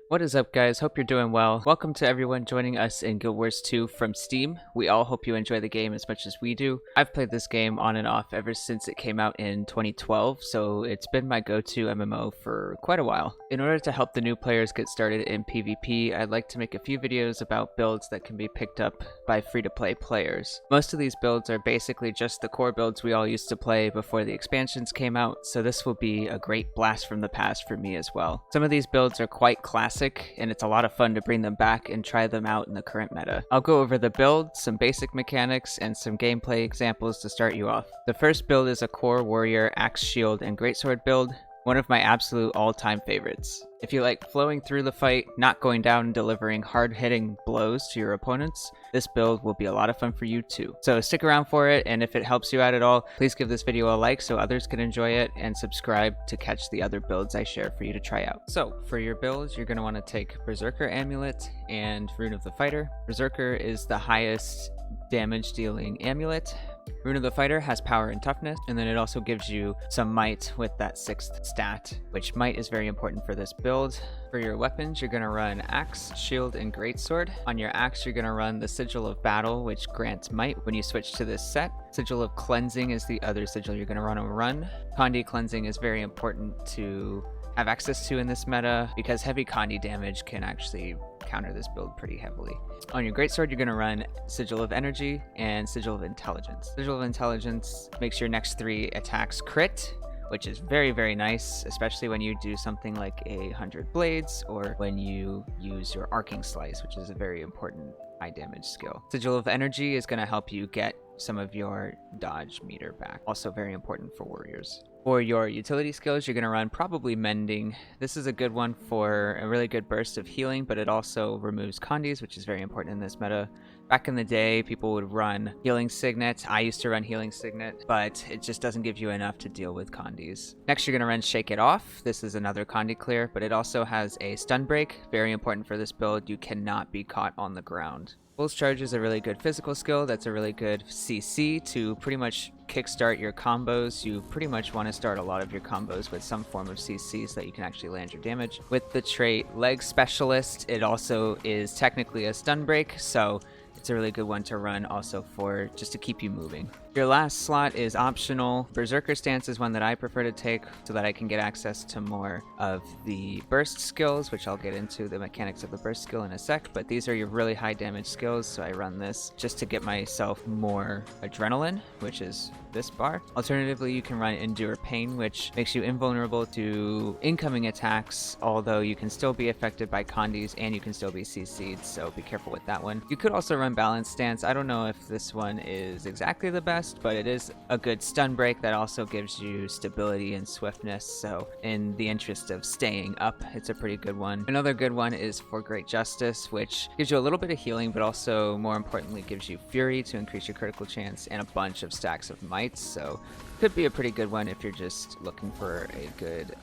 What is up, guys? Hope you're doing well. Welcome to everyone joining us in Guild Wars 2 from Steam. We all hope you enjoy the game as much as we do. I've played this game on and off ever since it came out in 2012, so it's been my go-to MMO for quite a while. In order to help the new players get started in PvP, I'd like to make a few videos about builds that can be picked up by free-to-play players. Most of these builds are basically just the core builds we all used to play before the expansions came out, so this will be a great blast from the past for me as well. Some of these builds are quite classic, and it's a lot of fun to bring them back and try them out in the current meta. I'll go over the build, some basic mechanics, and some gameplay examples to start you off. The first build is a core warrior, axe, shield, and greatsword build. One of my absolute all-time favorites. If you like flowing through the fight, not going down and delivering hard-hitting blows to your opponents, this build will be a lot of fun for you too. So stick around for it, and if it helps you out at all, please give this video a like so others can enjoy it, and subscribe to catch the other builds I share for you to try out. So for your builds, you're going to want to take Berserker Amulet and Rune of the Fighter. Berserker is the highest damage dealing amulet. Rune of the Fighter has power and toughness, and then it also gives you some might with that 6th stat, which might is very important for this build. For your weapons, you're going to run Axe, Shield, and Greatsword. On your Axe, you're going to run the Sigil of Battle, which grants might when you switch to this set. Sigil of Cleansing is the other sigil you're going to run. Condi Cleansing is very important to have access to in this meta because heavy Condi damage can actually counter this build pretty heavily. On your greatsword, you're going to run Sigil of Energy and Sigil of Intelligence. Sigil of Intelligence makes your next 3 attacks crit, which is very, very nice, especially when you do something like 100 blades or when you use your arcing slice, which is a very important high damage skill. Sigil of Energy is going to help you get some of your dodge meter back. Also very important for warriors. For your utility skills, you're going to run probably Mending. This is a good one for a really good burst of healing, but it also removes Condis, which is very important in this meta. Back in the day, people would run Healing Signet. I used to run Healing Signet, but it just doesn't give you enough to deal with Condis. Next, you're going to run Shake It Off. This is another Condi clear, but it also has a stun break. Very important for this build. You cannot be caught on the ground. Bull's Charge is a really good physical skill. That's a really good CC to pretty much kickstart your combos. You pretty much want to start a lot of your combos with some form of CC so that you can actually land your damage. With the trait Leg Specialist, it also is technically a stun break, so it's a really good one to run also for just to keep you moving. Your last slot is optional. Berserker Stance is one that I prefer to take so that I can get access to more of the burst skills, which I'll get into the mechanics of the burst skill in a sec, but these are your really high damage skills, so I run this just to get myself more adrenaline, which is this bar. Alternatively, you can run Endure Pain, which makes you invulnerable to incoming attacks, although you can still be affected by Condis and you can still be CC'd, so be careful with that one. You could also run Balance Stance. I don't know if this one is exactly the best, but it is a good stun break that also gives you stability and swiftness, so in the interest of staying up, it's a pretty good one. Another good one is for Great Justice, which gives you a little bit of healing, but also more importantly gives you Fury to increase your critical chance and a bunch of stacks of mites, so could be a pretty good one if you're just looking for a good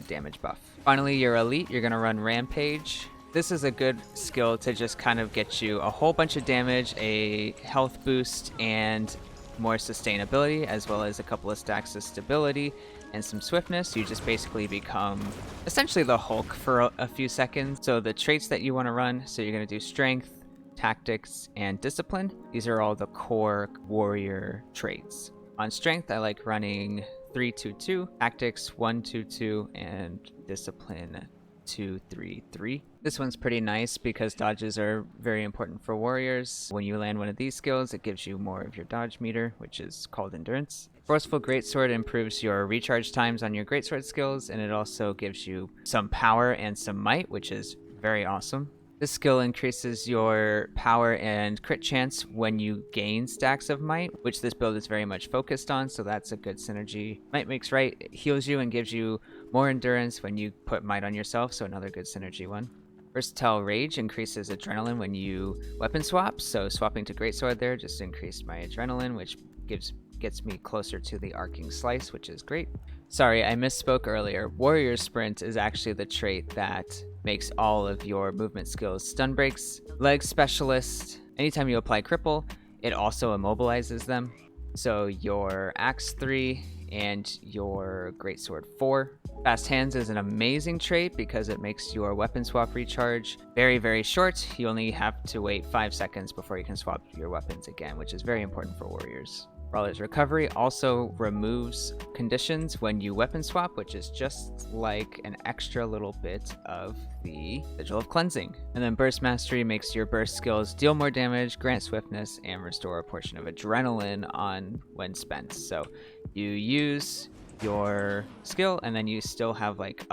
damage buff. Finally, your elite, you're going to run Rampage. This is a good skill to just kind of get you a whole bunch of damage, a health boost, and more sustainability, as well as a couple of stacks of stability and some swiftness. You just basically become essentially the Hulk for a few seconds. So the traits that you want to run, so you're going to do Strength, Tactics, and Discipline. These are all the core warrior traits. On Strength, I like running 3-2-2, Tactics 1-2-2, and Discipline 2-3-3. This one's pretty nice because dodges are very important for warriors. When you land one of these skills, it gives you more of your dodge meter, which is called endurance. Forceful Greatsword improves your recharge times on your Greatsword skills, and it also gives you some power and some might, which is very awesome. This skill increases your power and crit chance when you gain stacks of might, which this build is very much focused on, so that's a good synergy. Might makes right. It heals you and gives you more endurance when you put might on yourself, so another good synergy one. Versatile Rage increases adrenaline when you weapon swap, so swapping to Greatsword there just increased my adrenaline, which gets me closer to the arcing slice, which is great. Sorry, I misspoke earlier. Warrior Sprint is actually the trait that makes all of your movement skills stun breaks. Leg Specialist, anytime you apply Cripple, it also immobilizes them. So your Axe 3 and your Greatsword 4 Fast hands is an amazing trait because it makes your weapon swap recharge very, very short. You only have to wait 5 seconds before you can swap your weapons again, which is very important for warriors. Brawler's Recovery also removes conditions when you weapon swap, which is just like an extra little bit of the Sigil of Cleansing. And then Burst Mastery makes your burst skills deal more damage, grant swiftness, and restore a portion of adrenaline on when spent. So you use your skill and then you still have like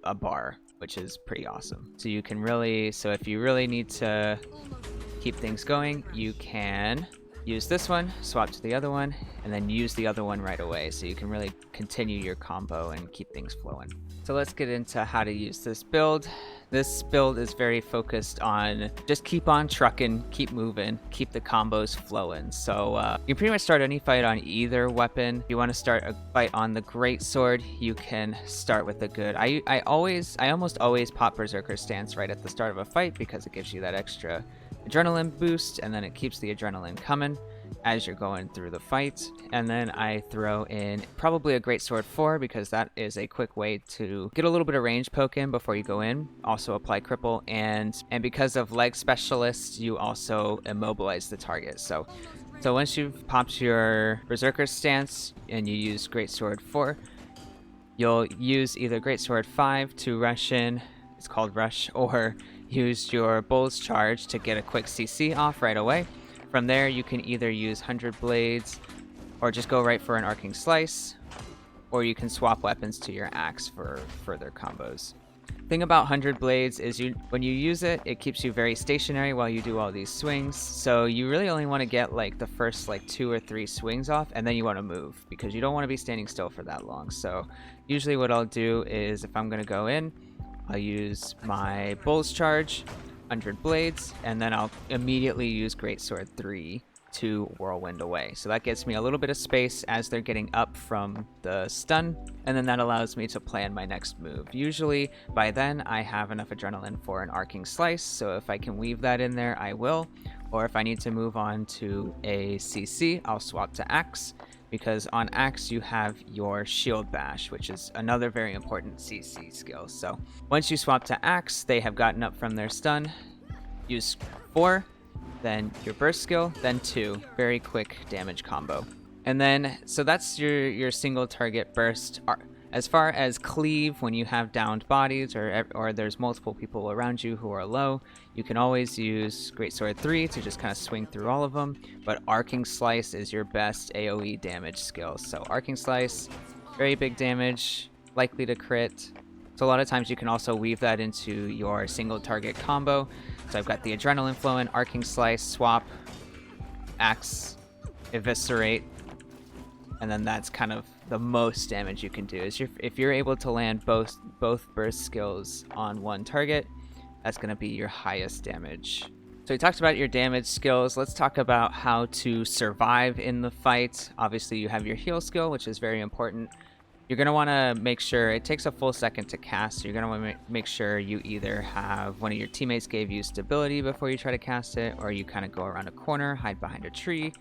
a bar, which is pretty awesome. So you can really, so if you really need to keep things going, you can use this one, swap to the other one, and then use the other one right away. So you can really continue your combo and keep things flowing. So let's get into how to use this build. This build is very focused on just keep on trucking, keep moving, keep the combos flowing. So you can pretty much start any fight on either weapon. If you want to start a fight on the Greatsword, you can start with the good. I almost always pop Berserker Stance right at the start of a fight because it gives you that extra adrenaline boost, and then it keeps the adrenaline coming as you're going through the fight. And then I throw in probably a Greatsword 4 because that is a quick way to get a little bit of range poke in before you go in. Also apply cripple, and because of leg specialist, you also immobilize the target. So once you've popped your Berserker Stance and you use Greatsword 4, you'll use either Greatsword 5 to rush in, it's called rush, or use your Bull's Charge to get a quick CC off right away. From there, you can either use 100 Blades or just go right for an Arcing Slice, or you can swap weapons to your axe for further combos. Thing about 100 Blades is when you use it, it keeps you very stationary while you do all these swings. So you really only want to get like the first like 2 or 3 swings off, and then you want to move because you don't want to be standing still for that long. So usually what I'll do is if I'm going to go in, I'll use my Bull's Charge, 100 Blades, and then I'll immediately use Greatsword 3 to Whirlwind away. So that gets me a little bit of space as they're getting up from the stun, and then that allows me to plan my next move. Usually by then I have enough adrenaline for an Arcing Slice, so if I can weave that in there, I will. Or if I need to move on to a CC, I'll swap to Axe, because on Axe you have your Shield Bash, which is another very important CC skill. So once you swap to Axe, they have gotten up from their stun. Use 4, then your burst skill, then 2. Very quick damage combo. And then, so that's your single target burst. As far as cleave, when you have downed bodies or there's multiple people around you who are low, you can always use Greatsword 3 to just kind of swing through all of them. But Arcing Slice is your best AoE damage skill. So Arcing Slice, very big damage, likely to crit. So a lot of times you can also weave that into your single target combo. So I've got the adrenaline flowing, Arcing Slice, swap, Axe, Eviscerate, and then that's kind of the most damage you can do. Is if you're able to land both burst skills on one target, that's going to be your highest damage. So we talked about your damage skills. Let's talk about how to survive in the fight. Obviously you have your heal skill, which is very important. You're going to want to make sure, it takes a full second to cast, so you're going to want to make sure you either have one of your teammates gave you stability before you try to cast it, or you kind of go around a corner, hide behind a tree.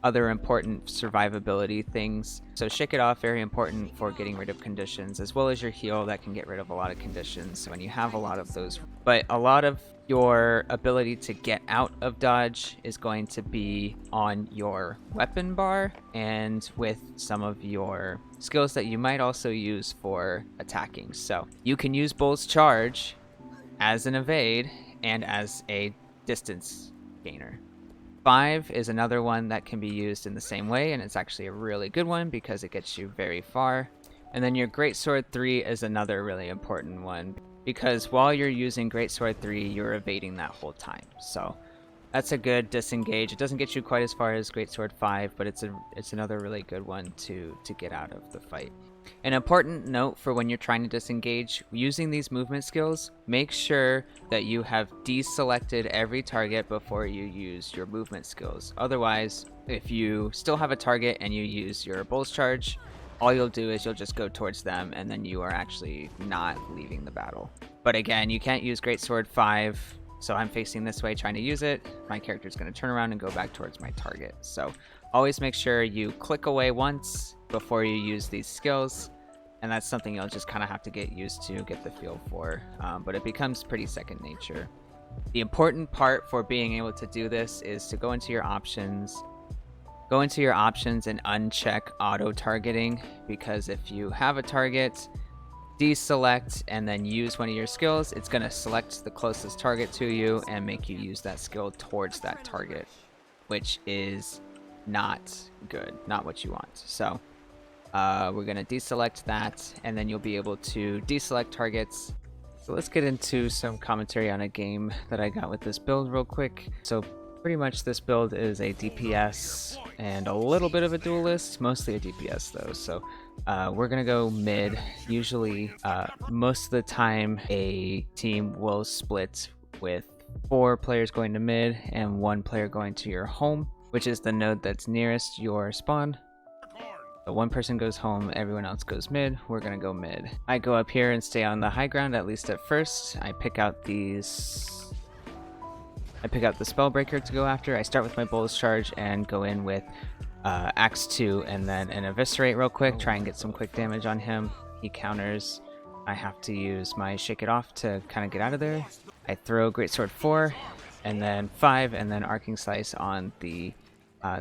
Other important survivability things. So Shake It Off, very important for getting rid of conditions, as well as your heal that can get rid of a lot of conditions. So when you have a lot of those, but a lot of your ability to get out of dodge is going to be on your weapon bar and with some of your skills that you might also use for attacking. So you can use Bull's Charge as an evade and as a distance gainer. 5 is another one that can be used in the same way, and it's actually a really good one because it gets you very far. And then your Greatsword 3 is another really important one because while you're using Greatsword 3, you're evading that whole time. So that's a good disengage. It doesn't get you quite as far as Greatsword 5, but it's another really good one to get out of the fight. An important note for when you're trying to disengage, using these movement skills, make sure that you have deselected every target before you use your movement skills. Otherwise, if you still have a target and you use your Bull's Charge, all you'll do is you'll just go towards them and then you are actually not leaving the battle. But again, you can't use Greatsword 5, so I'm facing this way trying to use it. My character's going to turn around and go back towards my target. So always make sure you click away once before you use these skills, and that's something you'll just kind of have to get used to, get the feel for, but it becomes pretty second nature. The important part for being able to do this is to go into your options and uncheck auto targeting, because if you have a target, deselect and then use one of your skills, it's going to select the closest target to you and make you use that skill towards that target, which is not good, not what you want. So we're going to deselect that, and then you'll be able to deselect targets. So let's get into some commentary on a game that I got with this build real quick. So pretty much this build is a DPS and a little bit of a duelist, mostly a DPS though. So we're gonna go mid. Usually, most of the time, a team will split with 4 players going to mid and 1 player going to your home, which is the node that's nearest your spawn. So 1 person goes home, everyone else goes mid. We're gonna go mid. I go up here and stay on the high ground, at least at first. I pick out the Spellbreaker to go after. I start with my Bull's Charge and go in with Axe 2 and then an Eviscerate real quick, try and get some quick damage on him. He counters. I have to use my Shake It Off to kind of get out of there. I throw Greatsword 4 and then 5 and then Arcing Slice on the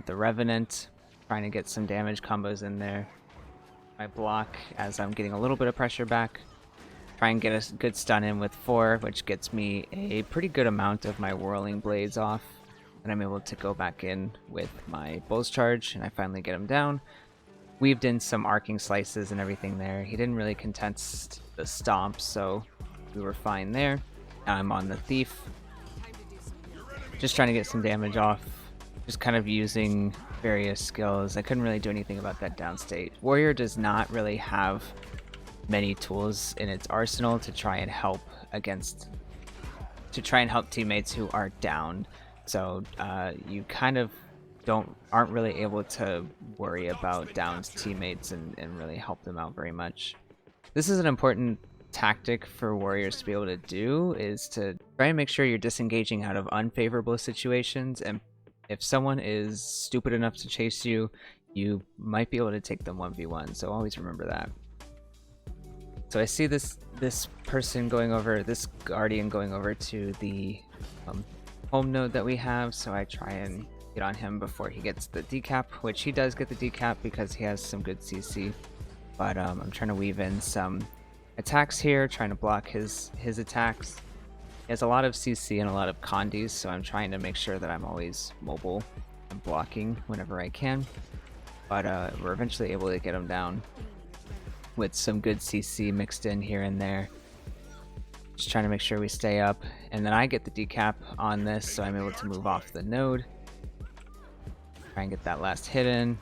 Revenant, trying to get some damage combos in there. I block as I'm getting a little bit of pressure back. Try and get a good stun in with 4, which gets me a pretty good amount of my Whirling Blades off. And I'm able to go back in with my Bull's Charge, and I finally get him down. Weaved in some Arcing Slices and everything there. He didn't really contest the Stomp, so we were fine there. I'm on the Thief. Just trying to get some damage off. Just kind of using various skills. I couldn't really do anything about that downstate. Warrior does not really have many tools in its arsenal to try and help teammates who are down. So you kind of aren't really able to worry about downed teammates and really help them out very much. This is an important tactic for warriors to be able to do, is to try and make sure you're disengaging out of unfavorable situations, and if someone is stupid enough to chase you, you might be able to take them 1v1, so always remember that. So I see this person going over, this Guardian going over to the home node that we have, so I try and get on him before he gets the decap, which he does get the decap because he has some good CC. But I'm trying to weave in some attacks here, trying to block his attacks. He has a lot of CC and a lot of condies, so I'm trying to make sure that I'm always mobile and blocking whenever I can. But we're eventually able to get him down with some good CC mixed in here and there. Just trying to make sure we stay up. And then I get the decap on this, so I'm able to move off the node. Try and get that last hit in.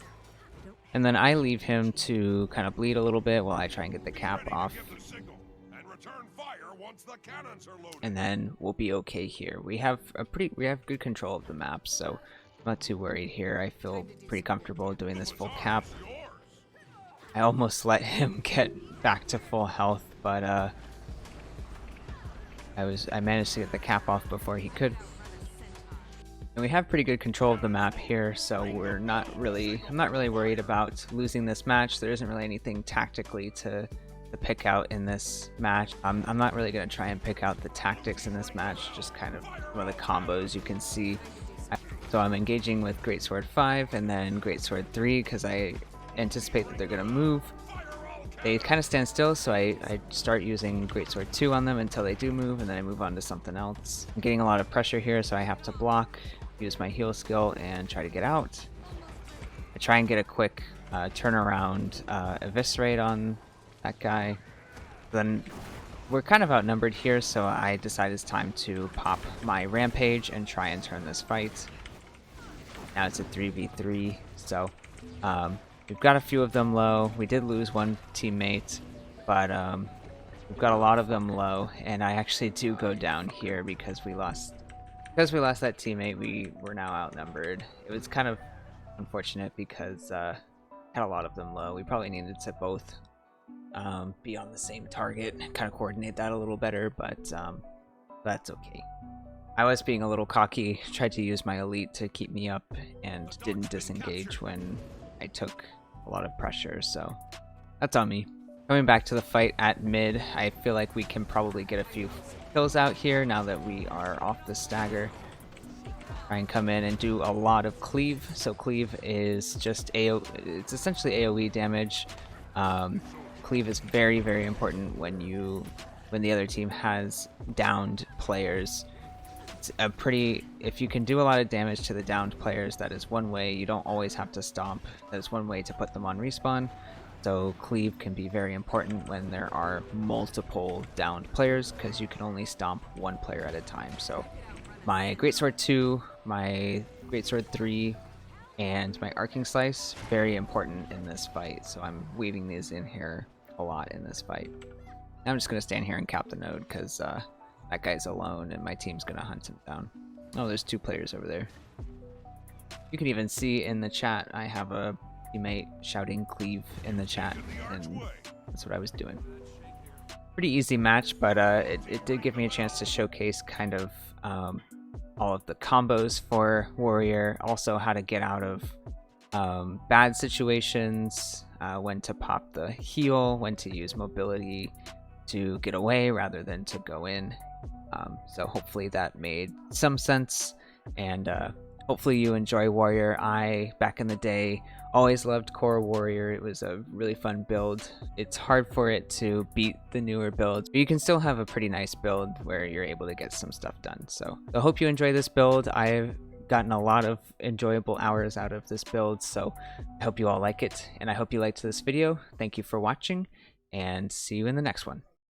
And then I leave him to kind of bleed a little bit while I try and get the cap off. And then we'll be okay here. We have good control of the map, so I'm not too worried here. I feel pretty comfortable doing this full cap. I almost let him get back to full health, but I managed to get the cap off before he could. And we have pretty good control of the map here, so I'm not really worried about losing this match. There isn't really anything tactically to pick out in this match. I'm not really going to try and pick out the tactics in this match, just kind of one of the combos you can see. So I'm engaging with Greatsword 5 and then Greatsword 3 because I anticipate that they're going to move. They kind of stand still, so I start using Greatsword 2 on them until they do move, and then I move on to something else. I'm getting a lot of pressure here, so I have to block, use my heal skill, and try to get out. I try and get a quick turnaround Eviscerate on that guy. Then we're kind of outnumbered here, so I decide it's time to pop my Rampage and try and turn this fight. Now it's a 3v3, so we've got a few of them low. We did lose one teammate, but we've got a lot of them low, and I actually do go down here because we lost that teammate. We were now outnumbered. It was kind of unfortunate because had a lot of them low. We probably needed to both be on the same target and kind of coordinate that a little better, but that's okay. I was being a little cocky, tried to use my elite to keep me up and didn't disengage when I took a lot of pressure, so that's on me. Coming back to the fight at mid, I feel like we can probably get a few kills out here now that we are off the stagger. Try and come in and do a lot of cleave. So cleave is just it's essentially AoE damage. Cleave is very, very important when the other team has downed players. It's if you can do a lot of damage to the downed players, that is one way. You don't always have to stomp. That is one way to put them on respawn. So cleave can be very important when there are multiple downed players, because you can only stomp one player at a time. So my Greatsword 2, my Greatsword 3, and my Arcing Slice, very important in this fight. So I'm weaving these in here a lot in this fight. I'm just going to stand here and cap the node, because that guy's alone and my team's going to hunt him down. Oh, there's 2 players over there. You can even see in the chat I have a teammate shouting cleave in the chat, and that's what I was doing. Pretty easy match, but it did give me a chance to showcase kind of all of the combos for Warrior, also how to get out of bad situations, when to pop the heal, when to use mobility to get away rather than to go in. So hopefully that made some sense, and hopefully you enjoy Warrior. Back in the day, always loved Core Warrior. It was a really fun build. It's hard for it to beat the newer builds, but you can still have a pretty nice build where you're able to get some stuff done. So I hope you enjoy this build. I've gotten a lot of enjoyable hours out of this build, so I hope you all like it, and I hope you liked this video. Thank you for watching, and see you in the next one.